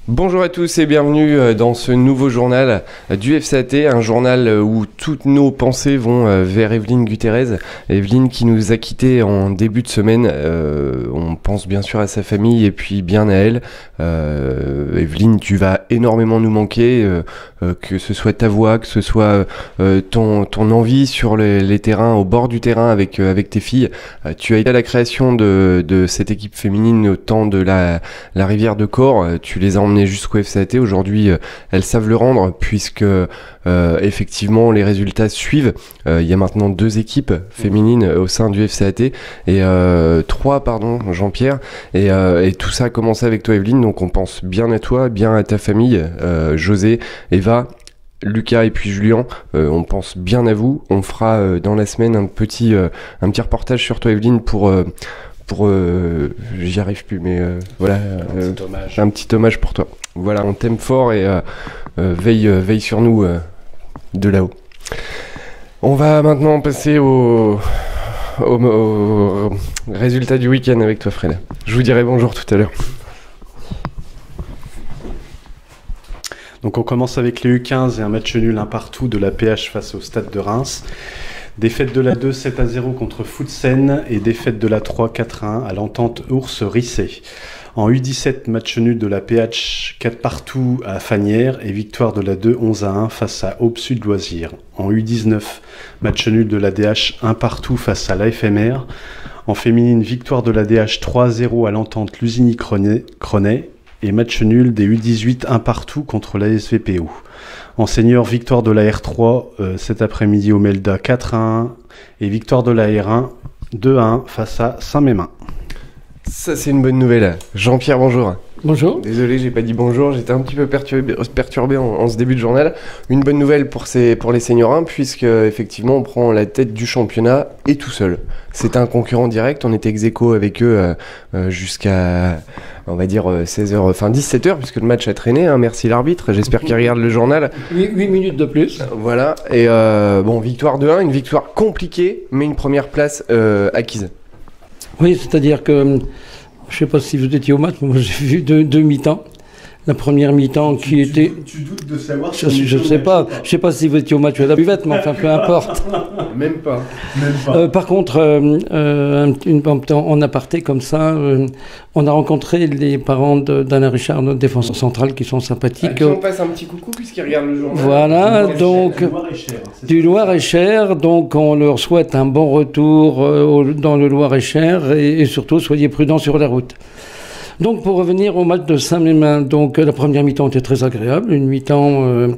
Bonjour à tous et bienvenue dans ce nouveau journal du FCAT, un journal où toutes nos pensées vont vers Evelyne Gutierrez. Evelyne qui nous a quittés en début de semaine, on pense bien sûr à sa famille et puis bien à elle. Evelyne, tu vas énormément nous manquer, que ce soit ta voix, que ce soit ton envie sur les terrains, au bord du terrain avec tes filles. Tu as été à la création de cette équipe féminine au temps de la rivière de Corps, tu les as emmenées jusqu'au FCAT. Aujourd'hui, elles savent le rendre puisque effectivement les résultats suivent. Il y a maintenant 2 équipes féminines au sein du FCAT et 3 Jean-Pierre et tout ça a commencé avec toi Evelyne, donc on pense bien à toi, bien à ta famille, José, Eva, Lucas et puis Julien, on pense bien à vous. On fera dans la semaine un petit reportage sur toi Evelyne pour j'y arrive plus mais voilà, un petit hommage pour toi. Voilà, on t'aime fort et veille sur nous de là-haut. On va maintenant passer au résultat du week-end avec toi Fred. Je vous dirai bonjour tout à l'heure. Donc on commence avec les U15 et un match nul 1 partout de la PH face au Stade de Reims. Défaite de la 2 7-0 contre Footsen et défaite de la 3 4-1 à l'Entente Ours Rissé. En U17, match nul de la PH 4 partout à Fagnières et victoire de la 2 11-1 face à Aube Sud Loisirs. En U19, match nul de la DH 1 partout face à l'AFMR. En féminine, victoire de la DH 3-0 à l'Entente Lusigny-Cronay et match nul des U18 1 partout contre l'ASVPO. En senior, victoire de la R3 cet après-midi au Melda 4-1 et victoire de la R1 2-1 face à Saint-Mémin. Ça c'est une bonne nouvelle. Jean-Pierre, bonjour. Bonjour. Désolé, j'ai pas dit bonjour, j'étais un petit peu perturbé en ce début de journal. Une bonne nouvelle pour les seniors 1, puisque effectivement on prend la tête du championnat et tout seul. C'était un concurrent direct, on était ex-aequo avec eux jusqu'à, on va dire 16h, enfin 17h, puisque le match a traîné, hein. Merci l'arbitre, j'espère qu'il regarde le journal. 8 minutes de plus. Voilà, et bon, victoire de 1, une victoire compliquée, mais une première place acquise. Oui, c'est-à-dire que, je ne sais pas si vous étiez au match, mais moi j'ai vu deux mi-temps. La première mi-temps qui était... Tu doutes de savoir Je ne sais pas. Je ne sais pas si vous étiez au match ou à la buvette, mais enfin, peu importe. Même pas. Par contre, en aparté comme ça, on a rencontré les parents d'Alain Richard, notre défenseur central, qui sont sympathiques. Qui on passe un petit coucou puisqu'ils regardent le journal. Voilà, donc du Loir-et-Cher, donc on leur souhaite un bon retour dans le Loir-et-Cher et surtout soyez prudents sur la route. Donc pour revenir au match de Saint-Mémin, donc la première mi-temps était très agréable, une mi-temps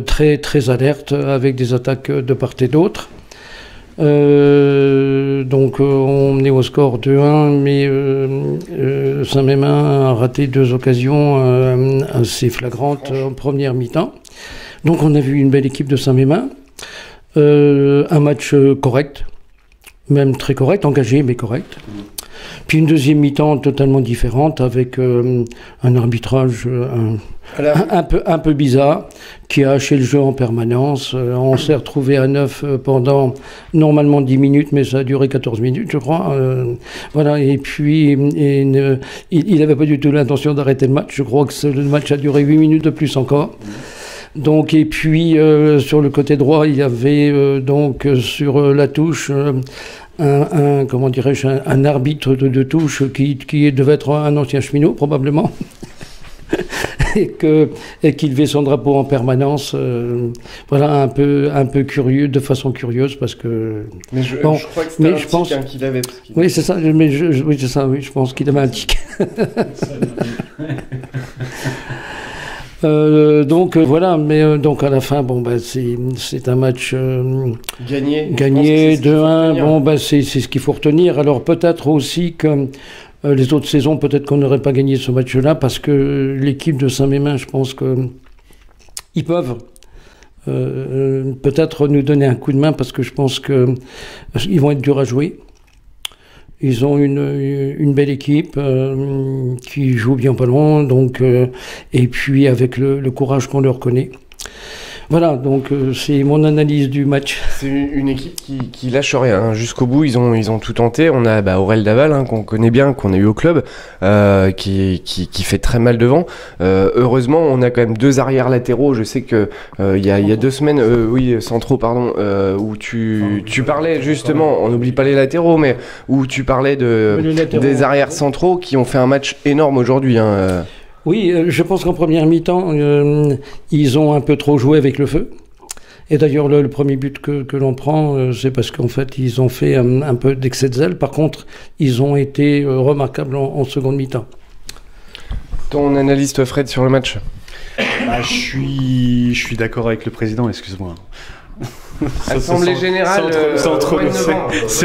très très alerte avec des attaques de part et d'autre. Donc on est au score 2-1, mais Saint-Mémin a raté 2 occasions assez flagrantes en première mi-temps. Donc on a vu une belle équipe de Saint-Mémin, un match correct, même très correct, engagé mais correct. Puis une deuxième mi-temps totalement différente avec un arbitrage un peu bizarre qui a haché le jeu en permanence. On s'est retrouvé à 9 pendant normalement 10 minutes, mais ça a duré 14 minutes, je crois. Voilà, et puis il n'avait pas du tout l'intention d'arrêter le match. Je crois que le match a duré 8 minutes de plus encore. Donc, et puis sur le côté droit, il y avait donc sur la touche comment dirais-je, un arbitre de touche qui devait être un ancien cheminot probablement et qui levait son drapeau en permanence, voilà, un peu curieux, de façon curieuse, parce que mais je crois que c'était un tic qu'il avait. Oui, c'est ça, oui, c'est ça, oui, je pense qu'il avait un tic. Donc voilà, mais donc à la fin, bon bah c'est un match gagné 2-1. Bon bah c'est ce qu'il faut retenir. Alors peut-être aussi que les autres saisons, peut-être qu'on n'aurait pas gagné ce match-là parce que l'équipe de Saint-Mémin, je pense que ils peuvent peut-être nous donner un coup de main parce que je pense que ils vont être durs à jouer. Ils ont une belle équipe qui joue bien au ballon, donc et puis avec le courage qu'on leur connaît. Voilà, donc c'est mon analyse du match. C'est une équipe qui lâche rien, hein. Jusqu'au bout, ils ont tout tenté. On a Aurel Daval, hein, qu'on connaît bien, qu'on a eu au club, qui fait très mal devant. Heureusement, on a quand même 2 arrières latéraux. Je sais que il y a 2 semaines, centraux, pardon, où tu parlais justement, on n'oublie pas les latéraux, mais où tu parlais des arrières centraux qui ont fait un match énorme aujourd'hui, hein. Oui, je pense qu'en première mi-temps, ils ont un peu trop joué avec le feu. Et d'ailleurs, le premier but que l'on prend, c'est parce qu'en fait, ils ont fait un peu d'excès de zèle. Par contre, ils ont été remarquables en seconde mi-temps. Ton analyste, Fred, sur le match? Je suis d'accord avec le président, excuse-moi. Assemblée générale, c'est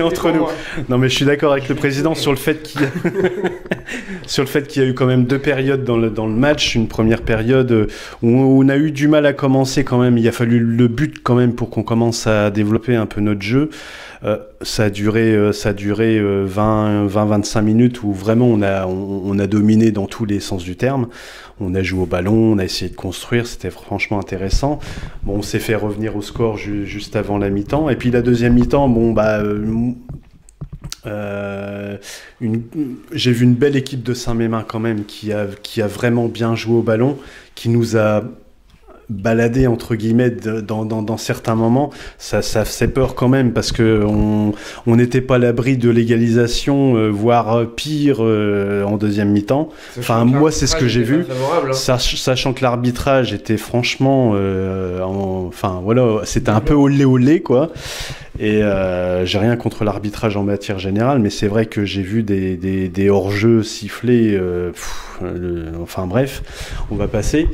entre nous. Non, mais je suis d'accord avec le président sur le fait qu'il y a eu quand même 2 périodes dans le match. Une première période où on a eu du mal à commencer quand même. Il a fallu le but quand même pour qu'on commence à développer un peu notre jeu. Ça a duré 20-25 minutes où vraiment on a dominé dans tous les sens du terme. On a joué au ballon, on a essayé de construire, c'était franchement intéressant. Bon, on s'est fait revenir au score juste avant la mi-temps. Et puis la deuxième mi-temps, j'ai vu une belle équipe de Saint-Mémin quand même qui a vraiment bien joué au ballon, qui nous a baladé entre guillemets dans certains moments. Ça fait peur quand même parce que on n'était pas à l'abri de l'égalisation, voire pire en deuxième mi-temps. Enfin, moi c'est ce que j'ai vu, sachant que l'arbitrage était franchement c'était un peu olé quoi. Et j'ai rien contre l'arbitrage en matière générale, mais c'est vrai que j'ai vu des hors-jeux sifflés, enfin bref, on va passer.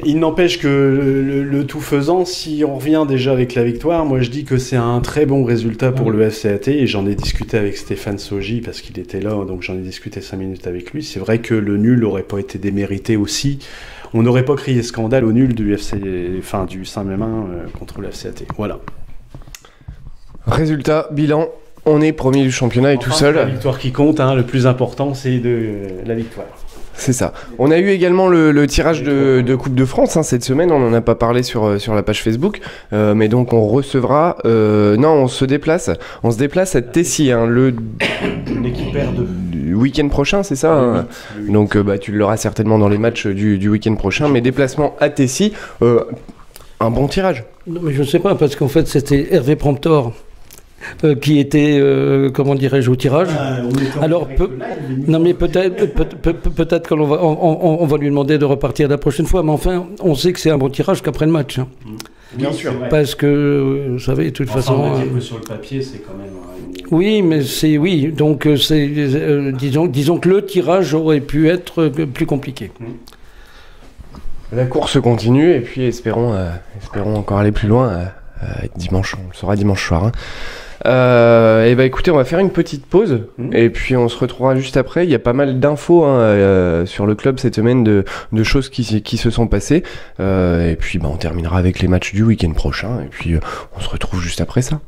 Il n'empêche que le tout faisant, si on revient déjà avec la victoire, moi je dis que c'est un très bon résultat pour le FCAT, et j'en ai discuté avec Stéphane Sogi parce qu'il était là, donc j'en ai discuté 5 minutes avec lui. C'est vrai que le nul n'aurait pas été démérité aussi. On n'aurait pas crié scandale au nul du Saint-Mémin contre le FCAT. Voilà. Résultat, bilan, on est premier du championnat et tout seul. C'est la victoire qui compte, hein, le plus important c'est la victoire. C'est ça. On a eu également le tirage de Coupe de France, hein, cette semaine. On n'en a pas parlé sur la page Facebook, mais donc on recevra. On se déplace à Tessy, hein, l'équipe R2. Du week-end prochain, c'est ça, hein. Donc tu l'auras certainement dans les matchs du week-end prochain. Mais déplacement à Tessy, un bon tirage. Non, mais je ne sais pas, parce qu'en fait c'était Hervé Promptor qui était, comment dirais-je, au tirage. Alors, peut-être qu'on va lui demander de repartir la prochaine fois, mais enfin, on sait que c'est un bon tirage qu'après le match. Hein. Bien sûr. Parce que, vous savez, de toute façon... sur le papier, c'est quand même... Oui, mais donc, disons que le tirage aurait pu être plus compliqué. La course continue, et puis espérons encore aller plus loin. Dimanche, on le saura dimanche soir, hein. Écoutez, on va faire une petite pause et puis on se retrouvera juste après. Il y a pas mal d'infos, hein, sur le club cette semaine, de choses qui se sont passées, et puis on terminera avec les matchs du week-end prochain, et puis on se retrouve juste après ça.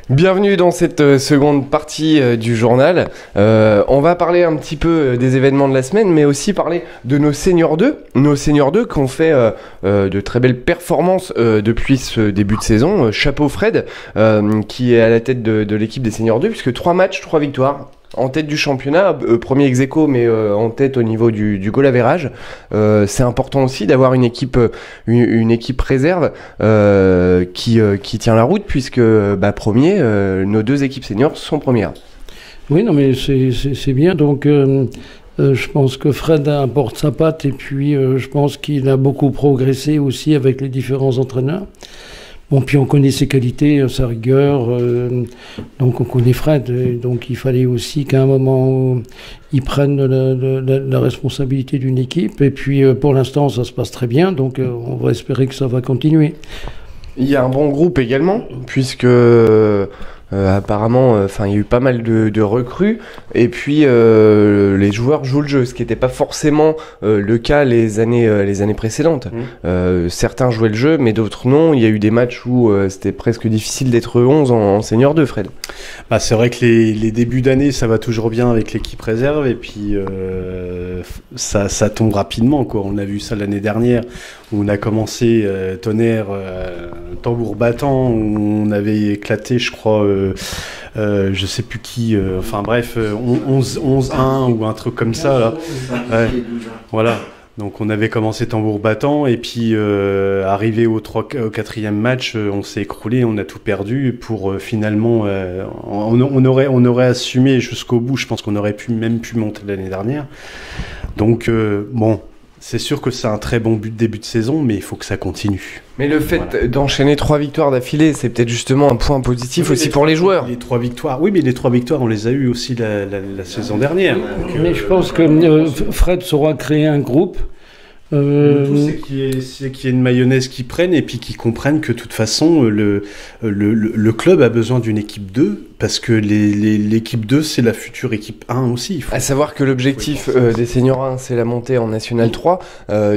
Bienvenue dans cette seconde partie du journal. On va parler un petit peu des événements de la semaine, mais aussi parler de nos seniors 2. Nos seniors 2 qui ont fait de très belles performances depuis ce début de saison. Chapeau Fred, qui est à la tête de l'équipe des seniors 2, puisque 3 matchs, 3 victoires. En tête du championnat, premier ex-aequo, mais en tête au niveau du goal average. C'est important aussi d'avoir une équipe réserve qui tient la route, puisque premier, nos 2 équipes seniors sont premières. Oui, non, mais c'est bien. Donc, je pense que Fred apporte sa patte, et puis je pense qu'il a beaucoup progressé aussi avec les différents entraîneurs. Bon, puis on connaît ses qualités, sa rigueur, donc on connaît Fred, et donc il fallait aussi qu'à un moment il prenne la responsabilité d'une équipe, et puis pour l'instant ça se passe très bien, donc on va espérer que ça va continuer. Il y a un bon groupe également, puisque Apparemment, il y a eu pas mal de recrues, et puis les joueurs jouent le jeu, ce qui n'était pas forcément le cas les années précédentes. Certains jouaient le jeu, mais d'autres non. Il y a eu des matchs où c'était presque difficile d'être 11 en Senior 2, Fred. Bah, c'est vrai que les débuts d'année, ça va toujours bien avec l'équipe réserve, et puis ça tombe rapidement, quoi. On a vu ça l'année dernière, où on a commencé tonnerre, tambour battant, où on avait éclaté, je crois, je sais plus qui, enfin bref, 11-1 ou un truc comme ça, là. Ouais, voilà. Donc on avait commencé tambour battant, et puis arrivé au 4e match, on s'est écroulé, on a tout perdu pour finalement on aurait assumé jusqu'au bout. Je pense qu'on aurait même pu monter l'année dernière. Donc bon, c'est sûr que c'est un très bon début de saison, mais il faut que ça continue. Mais le fait d'enchaîner 3 victoires d'affilée, c'est peut-être justement un point positif aussi pour les joueurs. Les 3 victoires, oui, mais les 3 victoires, on les a eues aussi la saison dernière. Donc, mais je pense que Fred saura créer un groupe. Le tout, c'est qu'il y ait une mayonnaise qui prenne, et puis qu'ils comprennent que de toute façon, le club a besoin d'une équipe 2, parce que l'équipe 2, c'est la future équipe 1 aussi. À savoir que l'objectif des seniors 1, c'est la montée en National 3,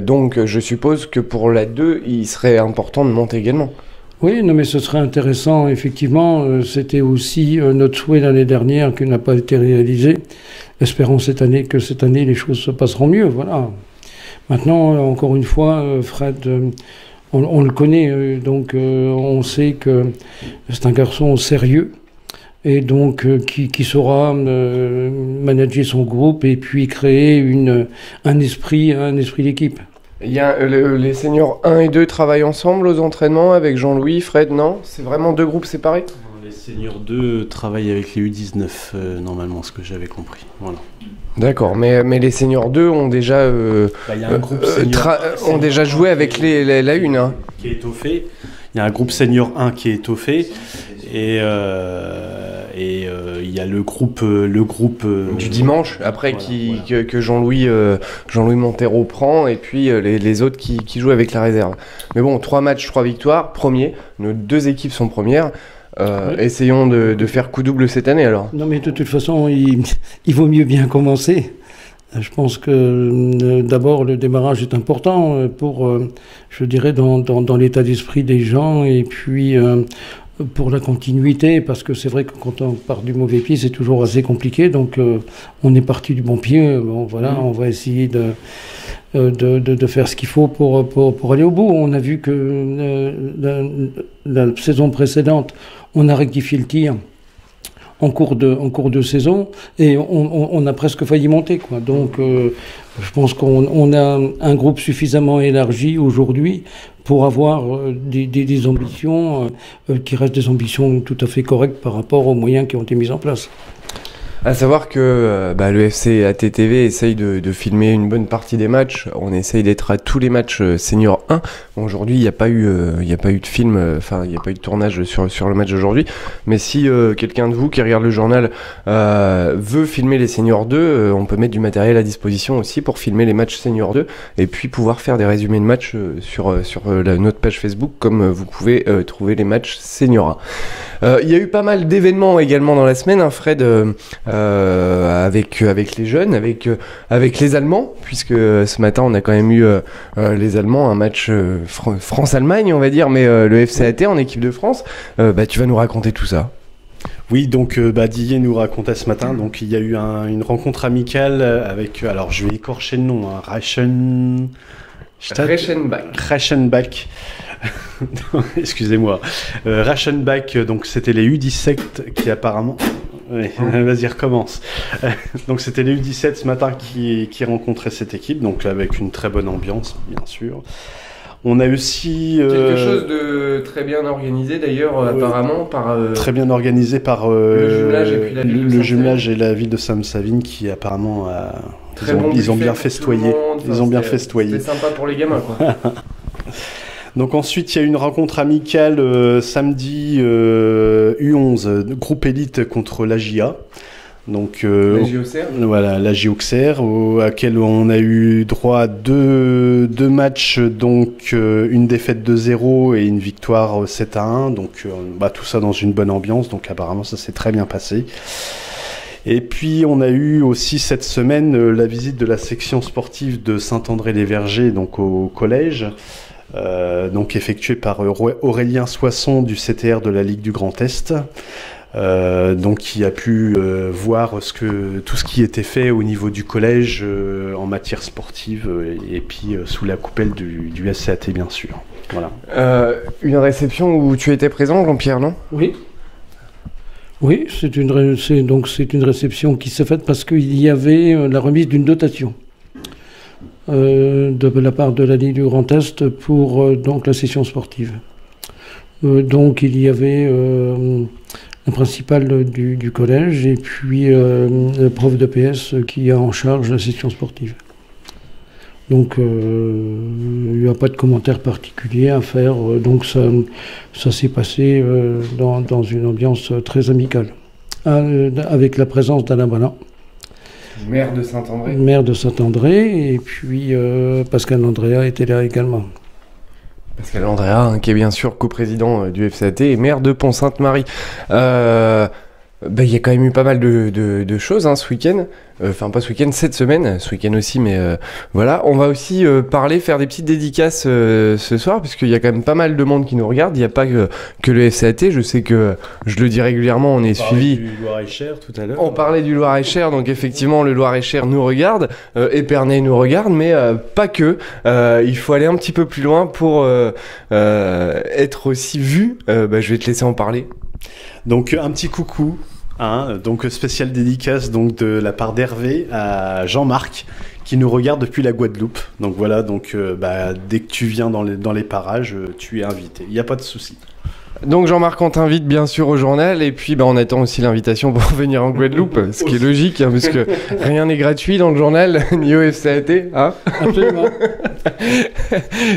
donc je suppose que pour la 2, il serait important de monter également. Oui, non, mais ce serait intéressant, effectivement. C'était aussi notre souhait l'année dernière qui n'a pas été réalisé. Espérons que cette année, les choses se passeront mieux, voilà. Maintenant, encore une fois, Fred, on le connaît, donc on sait que c'est un garçon sérieux, et donc qui saura manager son groupe et puis créer un esprit d'équipe. Il y a les seniors 1 et 2 travaillent ensemble aux entraînements avec Jean-Louis, Fred, non? C'est vraiment 2 groupes séparés? Les seniors 2 travaillent avec les U19, normalement, ce que j'avais compris. Voilà. D'accord, mais les seniors 2 ont déjà, ont déjà joué avec la une. Hein. Qui est étoffé. Il y a un groupe senior 1 qui est étoffé, et il y a le groupe du dimanche après, voilà, que Jean-Louis Montero prend, et puis les autres qui jouent avec la réserve. Mais bon, 3 matchs, 3 victoires, premier. Nos 2 équipes sont premières. Oui. Essayons de faire coup double cette année alors. Non, mais de toute façon, il vaut mieux bien commencer. Je pense que d'abord le démarrage est important pour, je dirais, dans l'état d'esprit des gens, et puis pour la continuité, parce que c'est vrai que quand on part du mauvais pied, c'est toujours assez compliqué. Donc on est parti du bon pied. Bon, voilà, on va essayer de faire ce qu'il faut pour aller au bout. On a vu que la saison précédente, on a rectifié le tir en cours de saison, et on a presque failli monter, quoi. Donc je pense qu'on a un groupe suffisamment élargi aujourd'hui pour avoir des ambitions qui restent des ambitions tout à fait correctes par rapport aux moyens qui ont été mis en place. À savoir que le FC ATTV essaye de filmer une bonne partie des matchs. On essaye d'être à tous les matchs senior 1. Bon, aujourd'hui, il n'y a pas eu de film, il n'y a pas eu de tournage sur le match d'aujourd'hui. Mais si quelqu'un de vous qui regarde le journal veut filmer les seniors 2, on peut mettre du matériel à disposition aussi pour filmer les matchs senior 2, et puis pouvoir faire des résumés de matchs sur notre page Facebook, comme vous pouvez trouver les matchs senior 1. Il y a eu pas mal d'événements également dans la semaine, hein, Fred, avec les jeunes, avec les Allemands, puisque ce matin on a quand même eu les Allemands, un match France-Allemagne, on va dire, mais le FCAT en équipe de France. Tu vas nous raconter tout ça. Oui, donc Didier nous racontait ce matin, donc il y a eu une rencontre amicale avec, alors je vais écorcher le nom, Reichenbach. Excusez-moi. Reichenbach, donc c'était les U17 qui apparemment... Oui, vas-y, recommence. Donc c'était les U17 ce matin qui rencontraient cette équipe, donc avec une très bonne ambiance, bien sûr. On a aussi... quelque chose de très bien organisé d'ailleurs, apparemment, par... très bien organisé par le jumelage et la ville de Sainte-Savine, qui apparemment a... Ils ont bien festoyé. C'était sympa pour les gamins, quoi. Donc ensuite, il y a eu une rencontre amicale samedi U11, groupe élite contre l'AGIA. Donc, La JOCR. Voilà, la JOCR, à laquelle on a eu droit à deux matchs, donc une défaite 2-0 et une victoire 7-1. Donc tout ça dans une bonne ambiance, donc apparemment ça s'est très bien passé. Et puis on a eu aussi cette semaine la visite de la section sportive de Saint-André-les-Vergers, donc au collège, donc effectuée par Aurélien Soisson du CTR de la Ligue du Grand Est. Donc qui a pu voir tout ce qui était fait au niveau du collège en matière sportive et puis sous la coupelle du SCAT bien sûr. Voilà. Une réception où tu étais présent, Jean-Pierre, non ? Oui. Oui, c'est une réception qui s'est faite parce qu'il y avait la remise d'une dotation de la part de la Ligue du Grand Est pour donc la session sportive. Donc il y avait le principal du collège et puis le prof de PS qui a en charge la session sportive. Donc il n'y a pas de commentaire particulier à faire. Donc ça s'est passé dans une ambiance très amicale, avec la présence d'Alain Balin. Maire de Saint-André. Maire de Saint-André, et puis Pascal Andrea était là également. Pascal Andrea, qui est bien sûr coprésident du FCAT et maire de Pont-Sainte-Marie. Il y a quand même eu pas mal de choses ce week-end. Enfin, pas ce week-end, cette semaine. Ce week-end aussi, mais voilà. On va aussi faire des petites dédicaces ce soir, puisqu'il y a quand même pas mal de monde qui nous regarde. Il n'y a pas que le FCAT. Je sais que, je le dis régulièrement, on est suivi. Du Loir-et-Cher tout à l'heure. On parlait du Loir-et-Cher, donc effectivement, le Loir-et-Cher nous regarde. Épernay nous regarde, mais pas que. Il faut aller un petit peu plus loin pour être aussi vu. Je vais te laisser en parler. Donc, un petit coucou. Donc spécial dédicace donc de la part d'Hervé à Jean-Marc qui nous regarde depuis la Guadeloupe. Donc voilà, dès que tu viens dans les parages, tu es invité. Il n'y a pas de souci. Donc Jean-Marc, on t'invite bien sûr au journal et puis on attend aussi l'invitation pour venir en Guadeloupe, ce qui est logique parce que rien n'est gratuit dans le journal ni au FCAT. Absolument.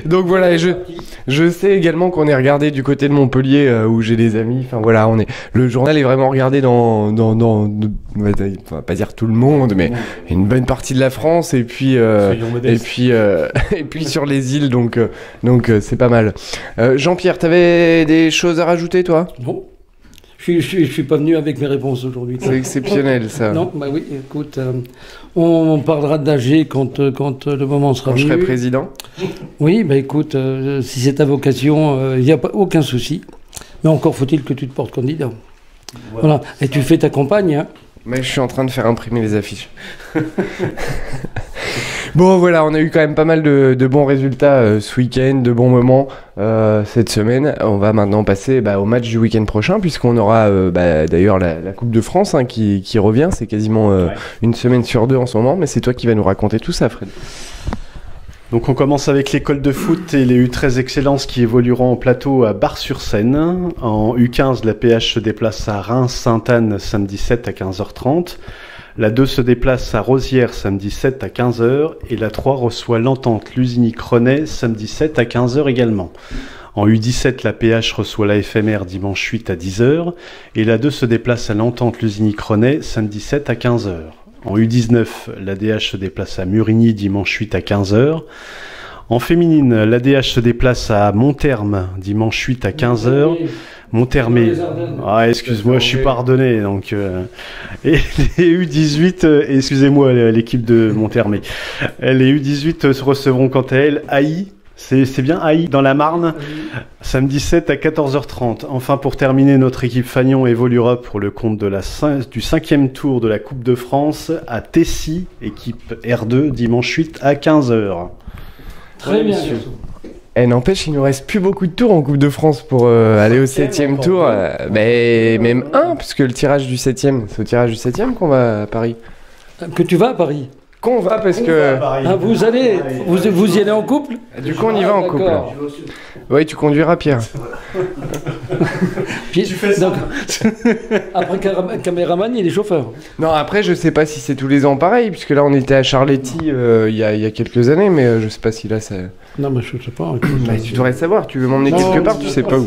Donc voilà, et je sais également qu'on est regardé du côté de Montpellier où j'ai des amis. Enfin voilà, le journal est vraiment regardé dans on va pas dire tout le monde, mais une bonne partie de la France et puis et puis sur les îles, donc c'est pas mal. Jean-Pierre, t'avais des choses à rajouter, toi ? Non. Je suis pas venu avec mes réponses aujourd'hui. C'est exceptionnel, ça. Non, oui, écoute, on parlera d'AG quand le moment sera venu. Quand je serai président ? Oui, écoute, si c'est ta vocation, il n'y a pas aucun souci. Mais encore faut-il que tu te portes candidat. Voilà. Et tu fais ta campagne, Mais je suis en train de faire imprimer les affiches. Bon voilà, on a eu quand même pas mal de bons résultats ce week-end, de bons moments cette semaine. On va maintenant passer au match du week-end prochain, puisqu'on aura d'ailleurs la Coupe de France qui revient. C'est quasiment une semaine sur deux en ce moment, mais c'est toi qui vas nous raconter tout ça, Fred. Donc on commence avec l'école de foot et les U13 Excellence qui évolueront en plateau à Bar-sur-Seine. En U15, la PH se déplace à Reims-Sainte-Anne samedi 7 à 15h30. La 2 se déplace à Rosières samedi 7 à 15h et la 3 reçoit l'Entente Lusigny-Crenay samedi 7 à 15h également. En U17, la PH reçoit la FMR dimanche 8 à 10h et la 2 se déplace à l'Entente Lusigny-Crenay samedi 7 à 15h. En U19, l'ADH se déplace à Murigny dimanche 8 à 15h. En féminine, l'ADH se déplace à Montherme dimanche 8 à 15h. Monthermé. Ah, excuse-moi, je suis pardonné. Donc, et les U18, excusez-moi, l'équipe de Monthermé. Les U18 recevront quant à elles Haï. C'est bien Haï dans la Marne, samedi 7 à 14h30. Enfin, pour terminer, notre équipe Fagnon évoluera pour le compte du 5e tour de la Coupe de France à Tessy, équipe R2, dimanche 8 à 15h. Très bien. N'empêche, il nous reste plus beaucoup de tours en Coupe de France pour aller au 7e tour. Même un, puisque le tirage du 7e, c'est au tirage du 7e qu'on va à Paris. Que tu vas à Paris ? Qu'on va parce que... Vous y allez en couple ? Du coup, on y va en couple. Oui, tu conduiras, Pierre. Puis, Tu fais ça. donc, après caméraman, il est chauffeur. Non, après, je sais pas si c'est tous les ans pareil, puisque là, on était à Charletti il y a quelques années, mais je sais pas si là, ça... Non, mais je sais pas. Bah, tu devrais savoir, tu veux m'emmener Non, quelque part, je tu sais sais pas où.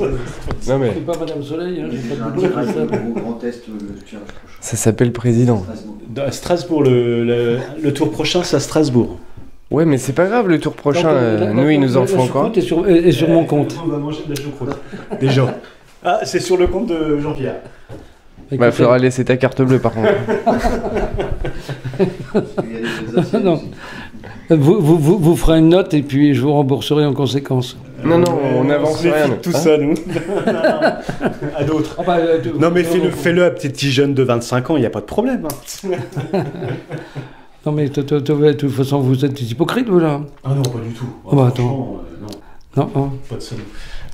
Non, mais C'est pas Madame Soleil, hein, j'ai J'ai pas un de boulot pour tirage ça. au Grand Est le tirage prochain. ça s'appelle président. Strasbourg. À Strasbourg, le tour prochain, c'est à Strasbourg. Ouais, mais c'est pas grave, le tour prochain, Donc, nous, il nous en la faut encore. choucroute est sur mon compte. On va manger de la choucroute. Déjà. Ah, c'est sur le compte de Jean-Pierre. Bah, il faudra laisser ta carte bleue, par contre. Parce qu'il y a des Alsaciens Non. aussi. Vous ferez une note et puis je vous rembourserai en conséquence. Non, on n'avance se rien. méfie de tout Hein ça, nous. À d'autres. Ah bah, Non, mais fais-le à petit jeune de 25 ans, il n'y a pas de problème. Hein. Non mais de toute façon vous êtes des hypocrites vous là. Ah non, pas du tout. Oh, bah, Franchement, non, Non, hein. pas de salaud.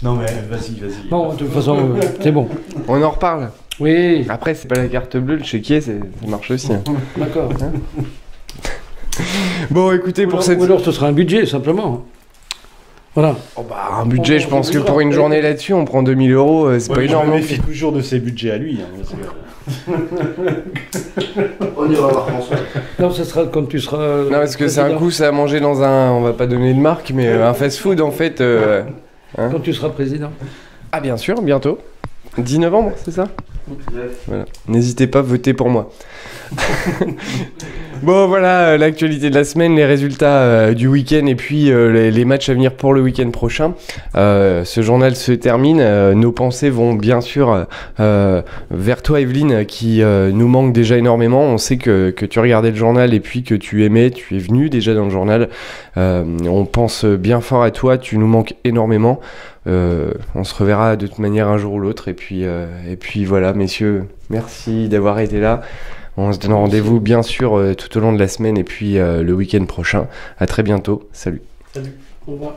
Non, mais vas-y. Bon, de toute façon c'est bon. On en reparle. Oui, Après, c'est pas la carte bleue, le chéquier, ça marche aussi. Hein. d'accord. Bon, écoutez, pour cette... Ou alors ce sera un budget simplement. Voilà. Oh, bah, un budget, je pense que pour une journée là-dessus, on prend 2000 €, c'est pas Ouais, énorme. je me non méfie plus. toujours de ses budgets à lui. Hein, parce que- On ira voir François. Non, ce sera quand tu seras. Non, parce que c'est un président. coup, ça à manger dans un... On va pas donner de marque, mais un fast-food, en fait. Quand tu seras président. Ah, bien sûr, bientôt. 10 novembre, c'est ça? Voilà. N'hésitez pas à voter pour moi. Bon, voilà l'actualité de la semaine, les résultats du week-end et puis les matchs à venir pour le week-end prochain. Ce journal se termine. Nos pensées vont bien sûr vers toi, Evelyne, qui nous manque déjà énormément. On sait que tu regardais le journal et puis que tu aimais, tu es venue déjà dans le journal. On pense bien fort à toi, tu nous manques énormément. On se reverra de toute manière un jour ou l'autre. Et puis voilà, messieurs, merci d'avoir été là. On se donne rendez-vous bien sûr tout au long de la semaine et puis le week-end prochain. À très bientôt. Salut. Au revoir.